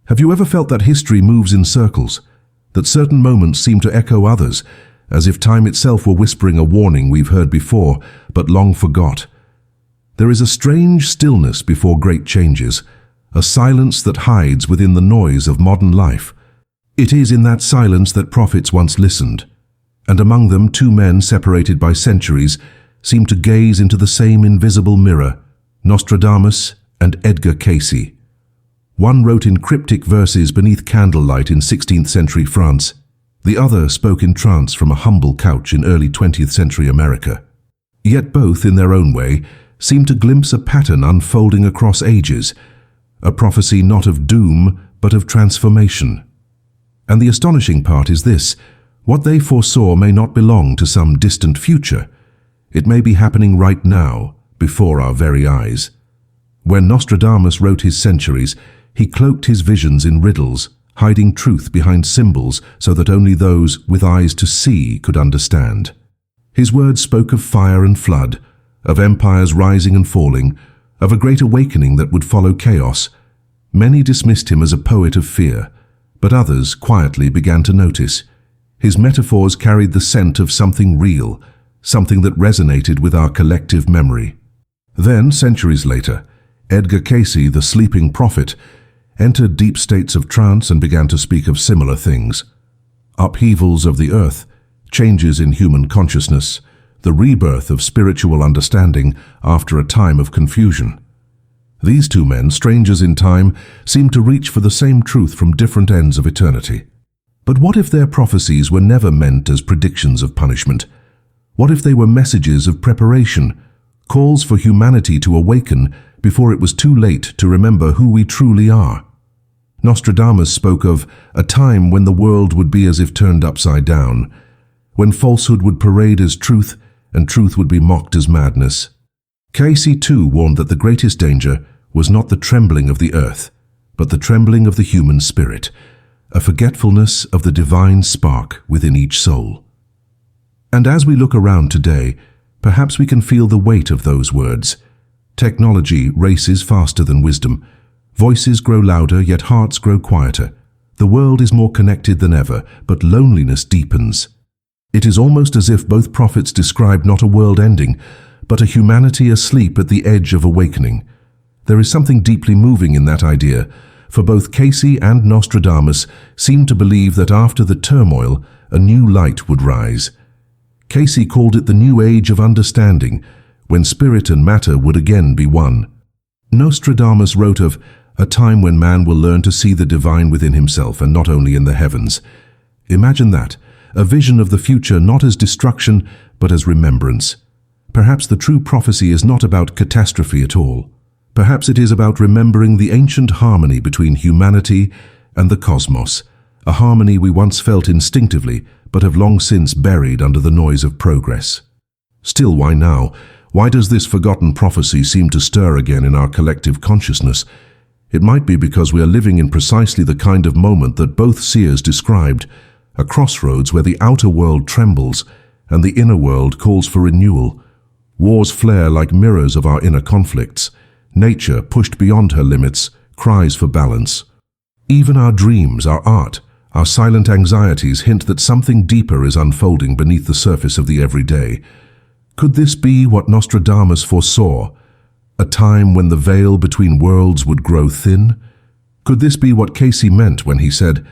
Have you ever felt that history moves in circles, that certain moments seem to echo others, as if time itself were whispering a warning we've heard before, but long forgot? There is a strange stillness before great changes, a silence that hides within the noise of modern life. It is in that silence that prophets once listened, and among them 2 men separated by centuries seem to gaze into the same invisible mirror, Nostradamus and Edgar Cayce. One wrote in cryptic verses beneath candlelight in 16th century France. The other spoke in trance from a humble couch in early 20th century America. Yet both, in their own way, seem to glimpse a pattern unfolding across ages, a prophecy not of doom, but of transformation. And the astonishing part is this: what they foresaw may not belong to some distant future. It may be happening right now, before our very eyes. When Nostradamus wrote his centuries, he cloaked his visions in riddles, hiding truth behind symbols so that only those with eyes to see could understand. His words spoke of fire and flood, of empires rising and falling, of a great awakening that would follow chaos. Many dismissed him as a poet of fear, but others quietly began to notice. His metaphors carried the scent of something real, something that resonated with our collective memory. Then, centuries later, Edgar Cayce, the sleeping prophet, entered deep states of trance and began to speak of similar things. Upheavals of the earth, changes in human consciousness, the rebirth of spiritual understanding after a time of confusion. These 2 men, strangers in time, seemed to reach for the same truth from different ends of eternity. But what if their prophecies were never meant as predictions of punishment? What if they were messages of preparation, calls for humanity to awaken before it was too late to remember who we truly are? Nostradamus spoke of a time when the world would be as if turned upside down, when falsehood would parade as truth and truth would be mocked as madness. Cayce too warned that the greatest danger was not the trembling of the earth, but the trembling of the human spirit, a forgetfulness of the divine spark within each soul. And as we look around today, perhaps we can feel the weight of those words. Technology races faster than wisdom. Voices grow louder, yet hearts grow quieter. The world is more connected than ever, but loneliness deepens. It is almost as if both prophets described not a world ending, but a humanity asleep at the edge of awakening. There is something deeply moving in that idea, for both Cayce and Nostradamus seemed to believe that after the turmoil, a new light would rise. Cayce called it the new age of understanding, when spirit and matter would again be one. Nostradamus wrote of a time when man will learn to see the divine within himself and not only in the heavens. Imagine that, a vision of the future not as destruction, but as remembrance. Perhaps the true prophecy is not about catastrophe at all. Perhaps it is about remembering the ancient harmony between humanity and the cosmos, a harmony we once felt instinctively, but have long since buried under the noise of progress. Still, why now? Why does this forgotten prophecy seem to stir again in our collective consciousness? It might be because we are living in precisely the kind of moment that both seers described, a crossroads where the outer world trembles and the inner world calls for renewal. Wars flare like mirrors of our inner conflicts. Nature, pushed beyond her limits, cries for balance. Even our dreams, our art, our silent anxieties hint that something deeper is unfolding beneath the surface of the everyday. Could this be what Nostradamus foresaw? A time when the veil between worlds would grow thin? Could this be what Cayce meant when he said,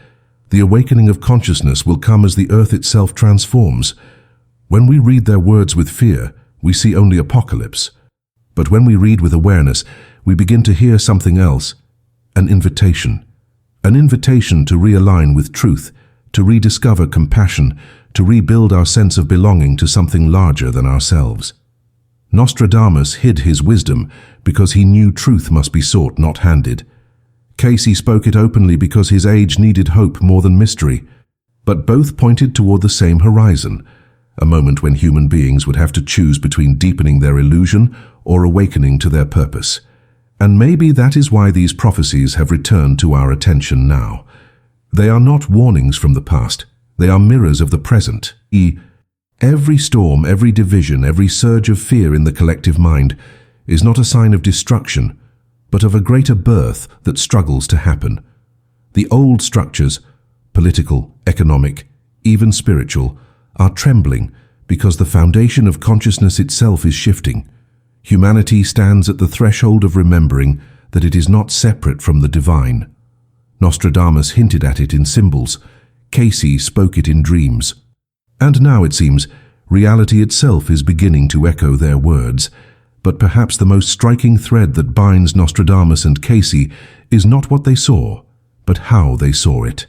"The awakening of consciousness will come as the earth itself transforms"? When we read their words with fear, we see only apocalypse. But when we read with awareness, we begin to hear something else, an invitation. An invitation to realign with truth, to rediscover compassion, to rebuild our sense of belonging to something larger than ourselves. Nostradamus hid his wisdom because he knew truth must be sought, not handed. Cayce spoke it openly because his age needed hope more than mystery. But both pointed toward the same horizon, a moment when human beings would have to choose between deepening their illusion or awakening to their purpose. And maybe that is why these prophecies have returned to our attention now. They are not warnings from the past. They are mirrors of the present. Every storm, every division, every surge of fear in the collective mind is not a sign of destruction, but of a greater birth that struggles to happen. The old structures, political, economic, even spiritual, are trembling because the foundation of consciousness itself is shifting. Humanity stands at the threshold of remembering that it is not separate from the divine. Nostradamus hinted at it in symbols. Cayce spoke it in dreams. And now, it seems, reality itself is beginning to echo their words. But perhaps the most striking thread that binds Nostradamus and Cayce is not what they saw, but how they saw it.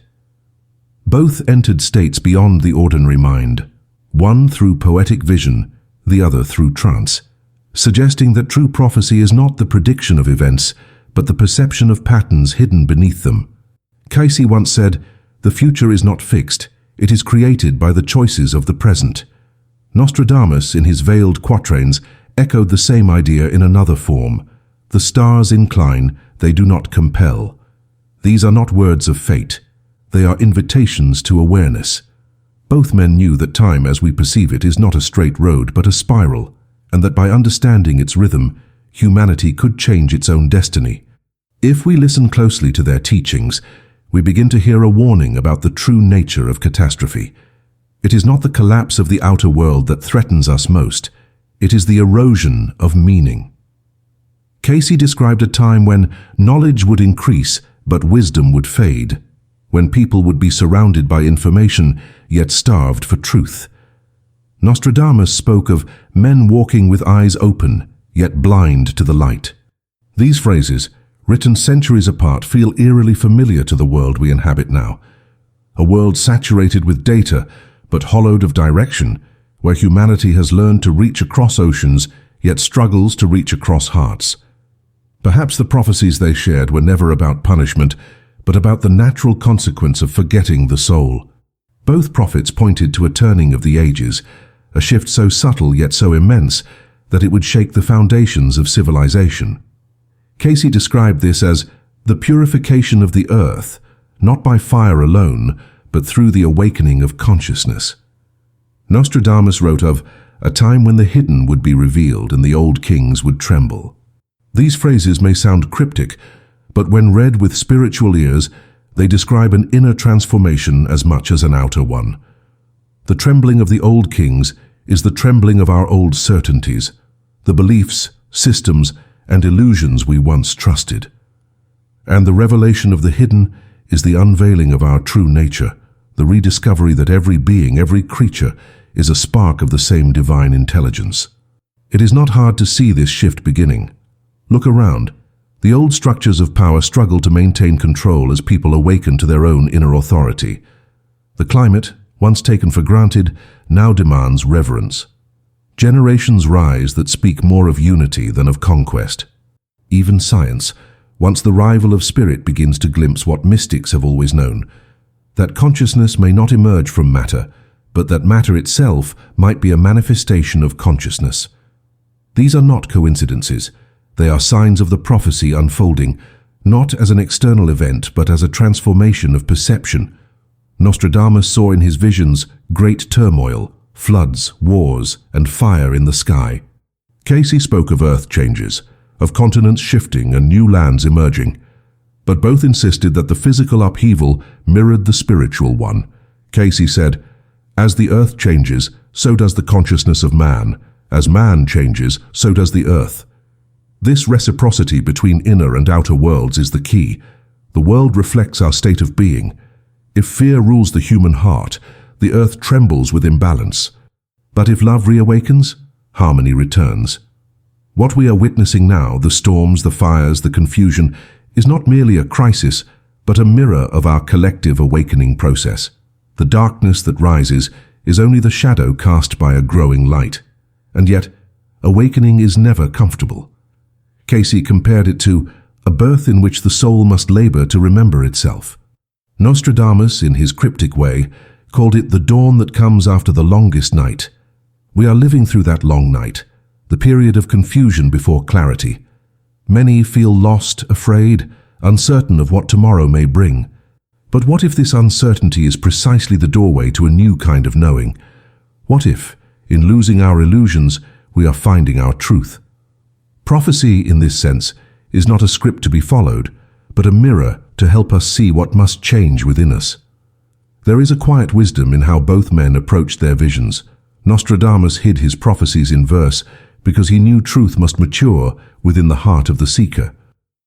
Both entered states beyond the ordinary mind, one through poetic vision, the other through trance, suggesting that true prophecy is not the prediction of events, but the perception of patterns hidden beneath them. Cayce once said, "The future is not fixed, it is created by the choices of the present." Nostradamus, in his veiled quatrains, echoed the same idea in another form. "The stars incline, they do not compel." These are not words of fate. They are invitations to awareness. Both men knew that time as we perceive it is not a straight road but a spiral, and that by understanding its rhythm, humanity could change its own destiny. If we listen closely to their teachings, we begin to hear a warning about the true nature of catastrophe. It is not the collapse of the outer world that threatens us most. It is the erosion of meaning. Cayce described a time when knowledge would increase, but wisdom would fade, when people would be surrounded by information, yet starved for truth. Nostradamus spoke of men walking with eyes open, yet blind to the light. These phrases, written centuries apart, feel eerily familiar to the world we inhabit now. A world saturated with data, but hollowed of direction, where humanity has learned to reach across oceans, yet struggles to reach across hearts. Perhaps the prophecies they shared were never about punishment, but about the natural consequence of forgetting the soul. Both prophets pointed to a turning of the ages, a shift so subtle yet so immense that it would shake the foundations of civilization. Cayce described this as the purification of the earth, not by fire alone, but through the awakening of consciousness. Nostradamus wrote of a time when the hidden would be revealed and the old kings would tremble. These phrases may sound cryptic, but when read with spiritual ears, they describe an inner transformation as much as an outer one. The trembling of the old kings is the trembling of our old certainties, the beliefs, systems, and illusions we once trusted. And the revelation of the hidden is the unveiling of our true nature, the rediscovery that every being, every creature, is a spark of the same divine intelligence. It is not hard to see this shift beginning. Look around. The old structures of power struggle to maintain control as people awaken to their own inner authority. The climate, once taken for granted, now demands reverence. Generations rise that speak more of unity than of conquest. Even science, once the rival of spirit, begins to glimpse what mystics have always known, that consciousness may not emerge from matter, but that matter itself might be a manifestation of consciousness. These are not coincidences. They are signs of the prophecy unfolding, not as an external event, but as a transformation of perception. Nostradamus saw in his visions great turmoil, floods, wars, and fire in the sky. Cayce spoke of earth changes, of continents shifting and new lands emerging. But both insisted that the physical upheaval mirrored the spiritual one. Cayce said, "As the earth changes, so does the consciousness of man. As man changes, so does the earth." This reciprocity between inner and outer worlds is the key. The world reflects our state of being. If fear rules the human heart, the earth trembles with imbalance. But if love reawakens, harmony returns. What we are witnessing now, the storms, the fires, the confusion, is not merely a crisis, but a mirror of our collective awakening process. The darkness that rises is only the shadow cast by a growing light. And yet, awakening is never comfortable. Cayce compared it to a birth in which the soul must labor to remember itself. Nostradamus, in his cryptic way, called it the dawn that comes after the longest night. We are living through that long night, the period of confusion before clarity. Many feel lost, afraid, uncertain of what tomorrow may bring. But what if this uncertainty is precisely the doorway to a new kind of knowing? What if, in losing our illusions, we are finding our truth? Prophecy, in this sense, is not a script to be followed, but a mirror to help us see what must change within us. There is a quiet wisdom in how both men approached their visions. Nostradamus hid his prophecies in verse because he knew truth must mature within the heart of the seeker.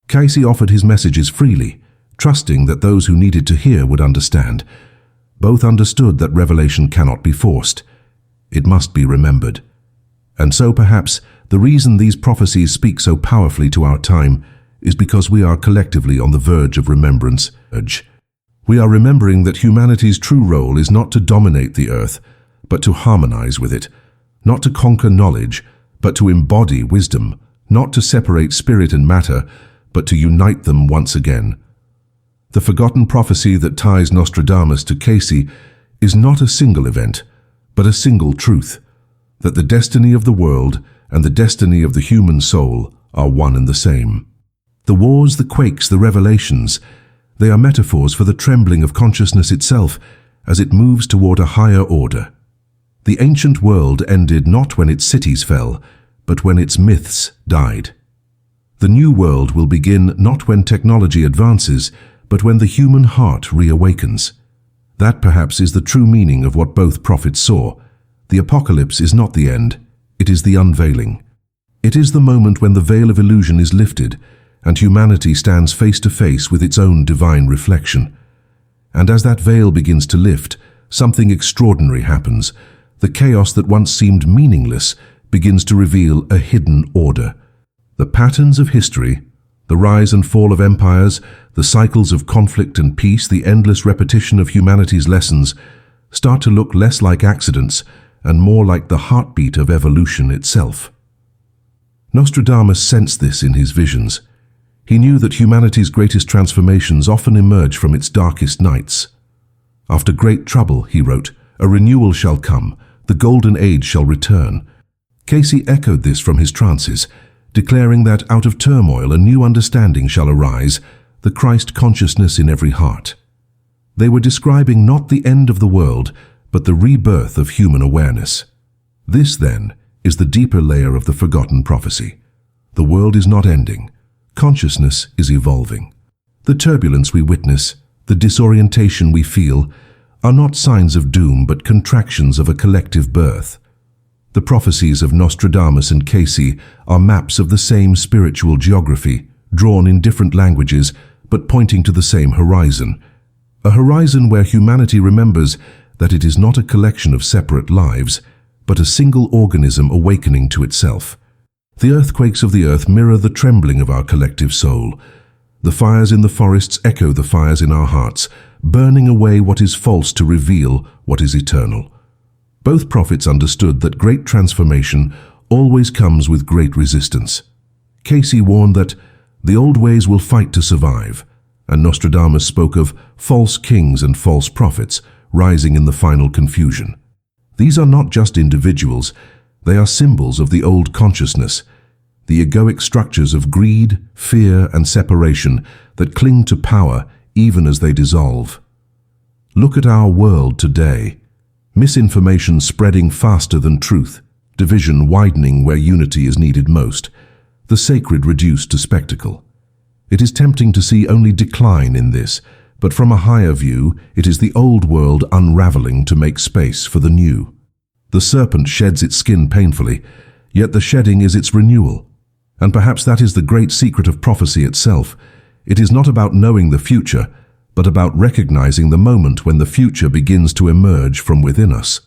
Cayce offered his messages freely, trusting that those who needed to hear would understand. Both understood that revelation cannot be forced. It must be remembered. And so perhaps the reason these prophecies speak so powerfully to our time is because we are collectively on the verge of remembrance. We are remembering that humanity's true role is not to dominate the earth, but to harmonize with it, not to conquer knowledge, but to embody wisdom, not to separate spirit and matter, but to unite them once again. The forgotten prophecy that ties Nostradamus to Cayce is not a single event, but a single truth, that the destiny of the world and the destiny of the human soul are one and the same. The wars, the quakes, the revelations, they are metaphors for the trembling of consciousness itself as it moves toward a higher order. The ancient world ended not when its cities fell, but when its myths died. The new world will begin not when technology advances, but when the human heart reawakens. That perhaps is the true meaning of what both prophets saw. The apocalypse is not the end, it is the unveiling. It is the moment when the veil of illusion is lifted and humanity stands face to face with its own divine reflection. And as that veil begins to lift, something extraordinary happens. The chaos that once seemed meaningless begins to reveal a hidden order. The patterns of history, the rise and fall of empires, the cycles of conflict and peace, the endless repetition of humanity's lessons, start to look less like accidents and more like the heartbeat of evolution itself. Nostradamus sensed this in his visions. He knew that humanity's greatest transformations often emerge from its darkest nights. After great trouble, he wrote, a renewal shall come, the golden age shall return. Cayce echoed this from his trances, declaring that out of turmoil a new understanding shall arise, the Christ consciousness in every heart. They were describing not the end of the world, but the rebirth of human awareness. This, then, is the deeper layer of the forgotten prophecy. The world is not ending. Consciousness is evolving. The turbulence we witness, the disorientation we feel, are not signs of doom but contractions of a collective birth. The prophecies of Nostradamus and Cayce are maps of the same spiritual geography, drawn in different languages but pointing to the same horizon. A horizon where humanity remembers that it is not a collection of separate lives, but a single organism awakening to itself. The earthquakes of the earth mirror the trembling of our collective soul. The fires in the forests echo the fires in our hearts, burning away what is false to reveal what is eternal. Both prophets understood that great transformation always comes with great resistance. Cayce warned that the old ways will fight to survive, and Nostradamus spoke of false kings and false prophets rising in the final confusion. These are not just individuals, they are symbols of the old consciousness, the egoic structures of greed, fear, and separation that cling to power even as they dissolve. Look at our world today. Misinformation spreading faster than truth, division widening where unity is needed most, the sacred reduced to spectacle. It is tempting to see only decline in this, but from a higher view, it is the old world unraveling to make space for the new. The serpent sheds its skin painfully, yet the shedding is its renewal. And perhaps that is the great secret of prophecy itself. It is not about knowing the future, but about recognizing the moment when the future begins to emerge from within us.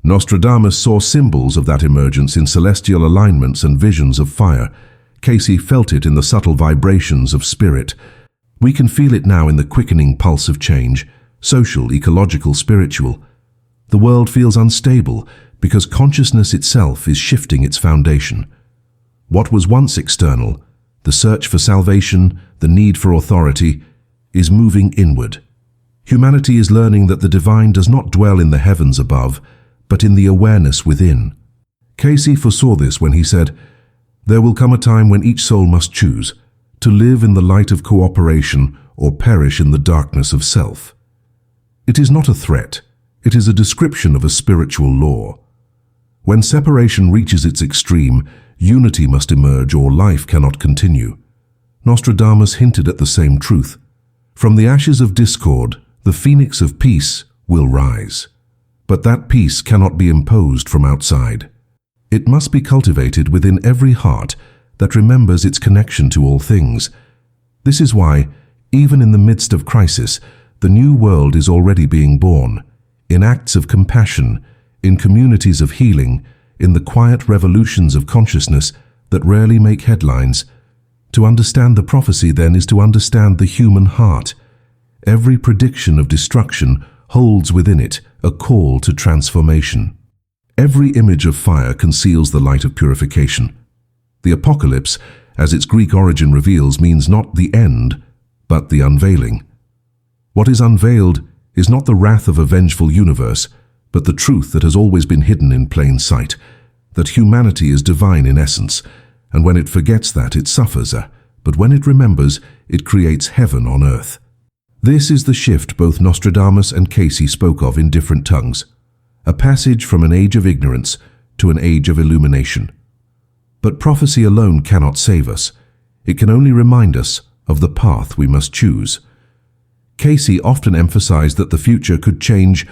Nostradamus saw symbols of that emergence in celestial alignments and visions of fire. Cayce felt it in the subtle vibrations of spirit. We can feel it now in the quickening pulse of change, social, ecological, spiritual. The world feels unstable because consciousness itself is shifting its foundation. What was once external, the search for salvation, the need for authority, is moving inward. Humanity is learning that the divine does not dwell in the heavens above, but in the awareness within. Cayce foresaw this when he said, "There will come a time when each soul must choose to live in the light of cooperation or perish in the darkness of self." It is not a threat, it is a description of a spiritual law. When separation reaches its extreme, unity must emerge or life cannot continue. Nostradamus hinted at the same truth. From the ashes of discord, the phoenix of peace will rise. But that peace cannot be imposed from outside. It must be cultivated within every heart that remembers its connection to all things. This is why, even in the midst of crisis, the new world is already being born, in acts of compassion, in communities of healing, in the quiet revolutions of consciousness that rarely make headlines. To understand the prophecy, then, is to understand the human heart. Every prediction of destruction holds within it a call to transformation. Every image of fire conceals the light of purification. The apocalypse, as its Greek origin reveals, means not the end, but the unveiling. What is unveiled is not the wrath of a vengeful universe, but the truth that has always been hidden in plain sight, that humanity is divine in essence, and when it forgets that, it suffers, but when it remembers, it creates heaven on earth. This is the shift both Nostradamus and Cayce spoke of in different tongues, a passage from an age of ignorance to an age of illumination. But prophecy alone cannot save us. It can only remind us of the path we must choose. Cayce often emphasized that the future could change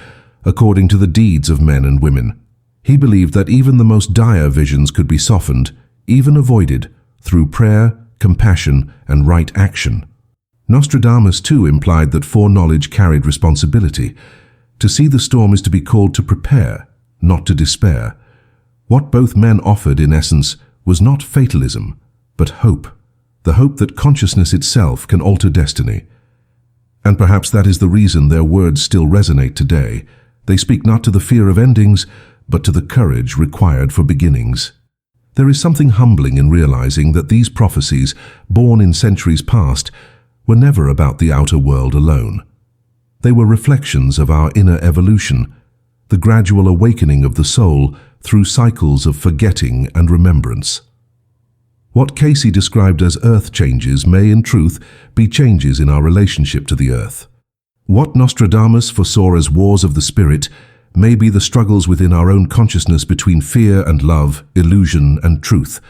according to the deeds of men and women. He believed that even the most dire visions could be softened, even avoided, through prayer, compassion, and right action. Nostradamus too implied that foreknowledge carried responsibility. To see the storm is to be called to prepare, not to despair. What both men offered, in essence, was not fatalism, but hope, the hope that consciousness itself can alter destiny. And perhaps that is the reason their words still resonate today. They speak not to the fear of endings, but to the courage required for beginnings. There is something humbling in realizing that these prophecies, born in centuries past, were never about the outer world alone. They were reflections of our inner evolution, the gradual awakening of the soul through cycles of forgetting and remembrance. What Cayce described as earth changes may, in truth, be changes in our relationship to the earth. What Nostradamus foresaw as wars of the spirit may be the struggles within our own consciousness between fear and love, illusion and truth.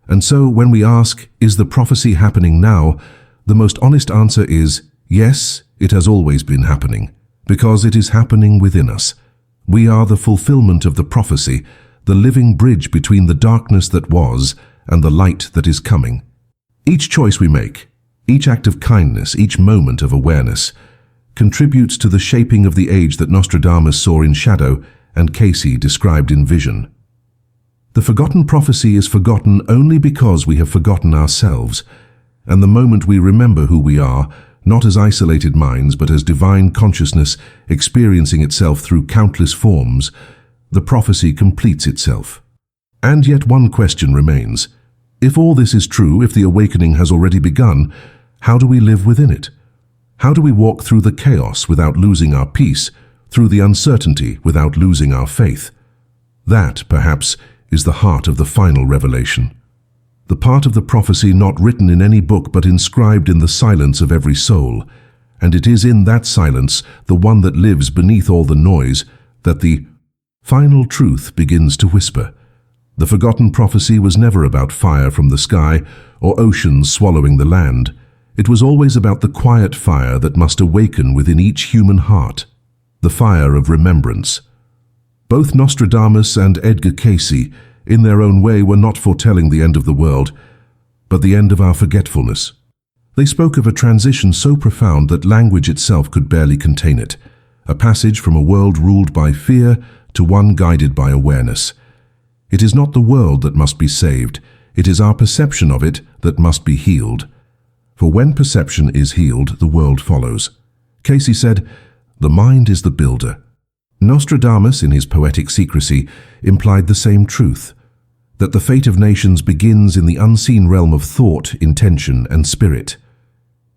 And so, when we ask, is the prophecy happening now? The most honest answer is, yes, it has always been happening, because it is happening within us. We are the fulfillment of the prophecy, the living bridge between the darkness that was and the light that is coming. Each choice we make, each act of kindness, each moment of awareness, contributes to the shaping of the age that Nostradamus saw in shadow and Cayce described in vision. The forgotten prophecy is forgotten only because we have forgotten ourselves, and the moment we remember who we are, not as isolated minds but as divine consciousness experiencing itself through countless forms, the prophecy completes itself. And yet one question remains. If all this is true, if the awakening has already begun, how do we live within it? How do we walk through the chaos without losing our peace, through the uncertainty without losing our faith? That, perhaps, is the heart of the final revelation. The part of the prophecy not written in any book but inscribed in the silence of every soul. And it is in that silence, the one that lives beneath all the noise, that the final truth begins to whisper. The forgotten prophecy was never about fire from the sky or oceans swallowing the land. It was always about the quiet fire that must awaken within each human heart, the fire of remembrance. Both Nostradamus and Edgar Cayce, in their own way, were not foretelling the end of the world, but the end of our forgetfulness. They spoke of a transition so profound that language itself could barely contain it, a passage from a world ruled by fear to one guided by awareness. It is not the world that must be saved, it is our perception of it that must be healed. For when perception is healed, the world follows. Cayce said, "The mind is the builder." Nostradamus, in his poetic secrecy, implied the same truth, that the fate of nations begins in the unseen realm of thought, intention, and spirit.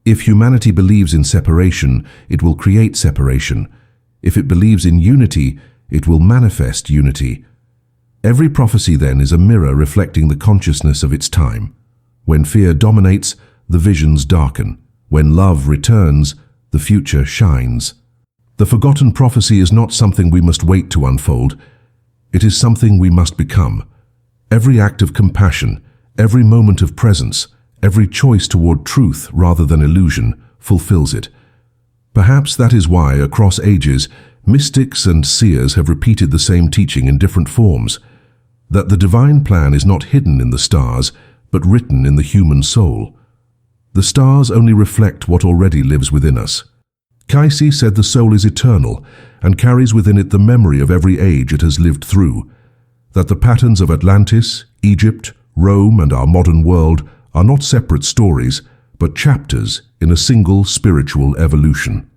If humanity believes in separation, it will create separation. If it believes in unity, it will manifest unity. Every prophecy, then, is a mirror reflecting the consciousness of its time. When fear dominates, the visions darken. When love returns, the future shines. The forgotten prophecy is not something we must wait to unfold. It is something we must become. Every act of compassion, every moment of presence, every choice toward truth rather than illusion, fulfills it. Perhaps that is why, across ages, mystics and seers have repeated the same teaching in different forms, that the divine plan is not hidden in the stars, but written in the human soul. The stars only reflect what already lives within us. Cayce said the soul is eternal and carries within it the memory of every age it has lived through, that the patterns of Atlantis, Egypt, Rome, and our modern world are not separate stories, but chapters in a single spiritual evolution.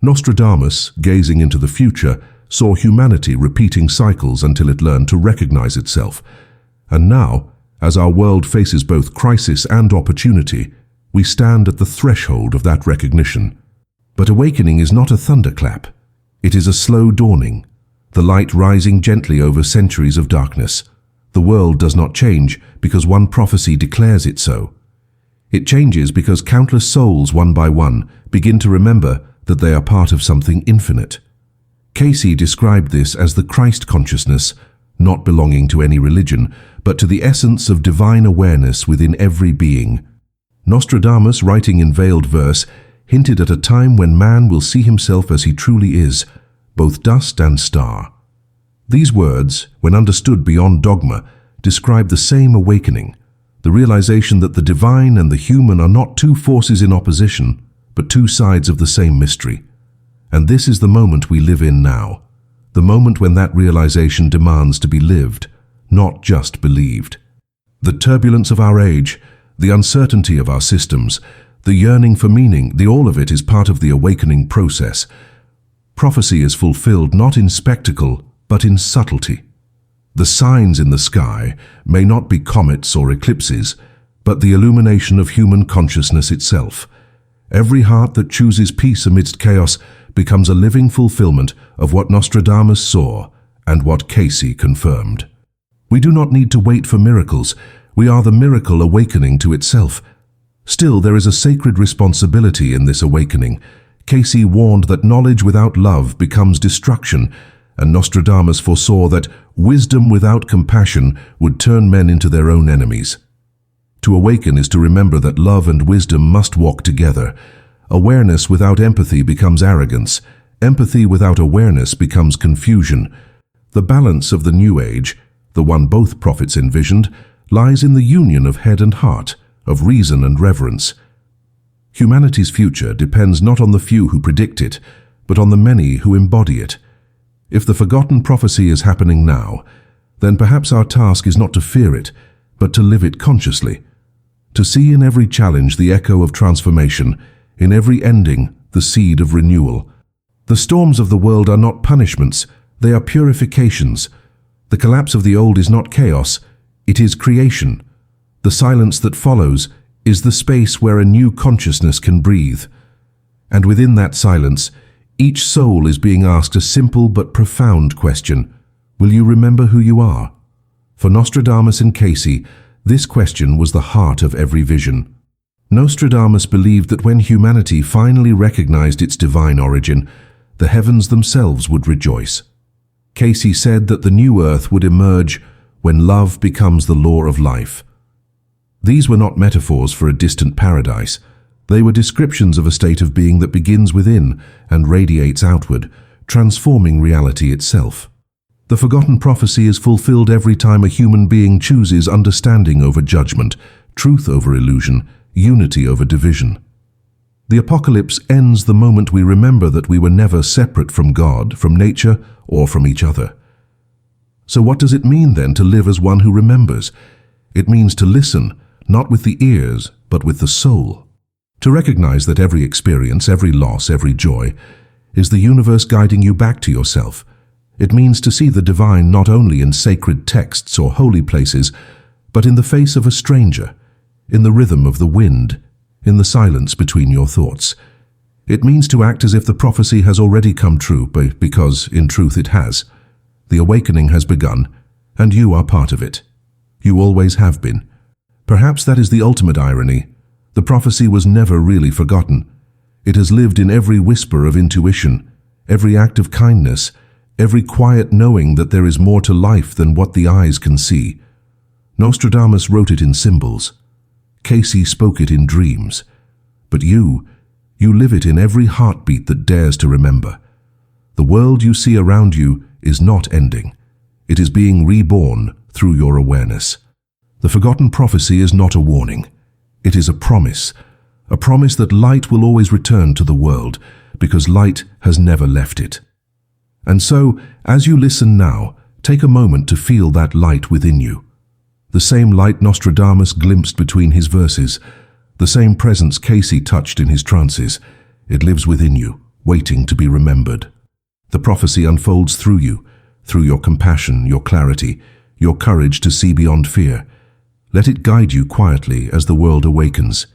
Nostradamus, gazing into the future, saw humanity repeating cycles until it learned to recognize itself. And now, as our world faces both crisis and opportunity, we stand at the threshold of that recognition. But awakening is not a thunderclap. It is a slow dawning, the light rising gently over centuries of darkness. The world does not change because one prophecy declares it so. It changes because countless souls, one by one, begin to remember that they are part of something infinite. Cayce described this as the Christ consciousness, not belonging to any religion, but to the essence of divine awareness within every being. Nostradamus, writing in veiled verse, hinted at a time when man will see himself as he truly is, both dust and star. These words, when understood beyond dogma, describe the same awakening, the realization that the divine and the human are not two forces in opposition, but two sides of the same mystery. And this is the moment we live in now, the moment when that realization demands to be lived, not just believed. The turbulence of our age, the uncertainty of our systems, the yearning for meaning, all of it is part of the awakening process. Prophecy is fulfilled not in spectacle, but in subtlety. The signs in the sky may not be comets or eclipses, but the illumination of human consciousness itself. Every heart that chooses peace amidst chaos becomes a living fulfillment of what Nostradamus saw and what Cayce confirmed. We do not need to wait for miracles. We are the miracle awakening to itself. Still, there is a sacred responsibility in this awakening. Cayce warned that knowledge without love becomes destruction, and Nostradamus foresaw that wisdom without compassion would turn men into their own enemies. To awaken is to remember that love and wisdom must walk together. Awareness without empathy becomes arrogance. Empathy without awareness becomes confusion. The balance of the new age, the one both prophets envisioned, lies in the union of head and heart, of reason and reverence. Humanity's future depends not on the few who predict it, but on the many who embody it. If the forgotten prophecy is happening now, then perhaps our task is not to fear it, but to live it consciously. To see in every challenge the echo of transformation, in every ending the seed of renewal. The storms of the world are not punishments, they are purifications. The collapse of the old is not chaos, it is creation. The silence that follows is the space where a new consciousness can breathe. And within that silence, each soul is being asked a simple but profound question. Will you remember who you are? For Nostradamus and Cayce, this question was the heart of every vision. Nostradamus believed that when humanity finally recognized its divine origin, the heavens themselves would rejoice. Cayce said that the new earth would emerge when love becomes the law of life. These were not metaphors for a distant paradise. They were descriptions of a state of being that begins within and radiates outward, transforming reality itself. The forgotten prophecy is fulfilled every time a human being chooses understanding over judgment, truth over illusion, unity over division. The apocalypse ends the moment we remember that we were never separate from God, from nature, or from each other. So what does it mean then to live as one who remembers? It means to listen, not with the ears, but with the soul. To recognize that every experience, every loss, every joy, is the universe guiding you back to yourself. It means to see the divine not only in sacred texts or holy places, but in the face of a stranger, in the rhythm of the wind, in the silence between your thoughts. It means to act as if the prophecy has already come true, because in truth it has. The awakening has begun, and you are part of it. You always have been. Perhaps that is the ultimate irony. The prophecy was never really forgotten. It has lived in every whisper of intuition, every act of kindness, every quiet knowing that there is more to life than what the eyes can see. Nostradamus wrote it in symbols. Cayce spoke it in dreams. But you You live it in every heartbeat that dares to remember. The world you see around you is not ending. It is being reborn through your awareness. The forgotten prophecy is not a warning. It is a promise that light will always return to the world, because light has never left it. And so, as you listen now, take a moment to feel that light within you. The same light Nostradamus glimpsed between his verses, the same presence Cayce touched in his trances. It lives within you, waiting to be remembered. The prophecy unfolds through you, through your compassion, your clarity, your courage to see beyond fear. Let it guide you quietly as the world awakens.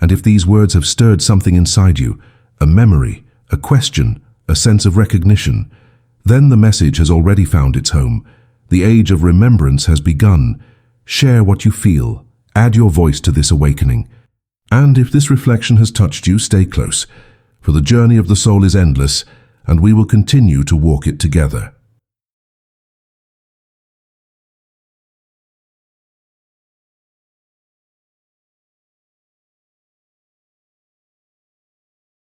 And if these words have stirred something inside you, a memory, a question, a sense of recognition, then the message has already found its home. The age of remembrance has begun. Share what you feel. Add your voice to this awakening. And if this reflection has touched you, stay close, for the journey of the soul is endless, and we will continue to walk it together.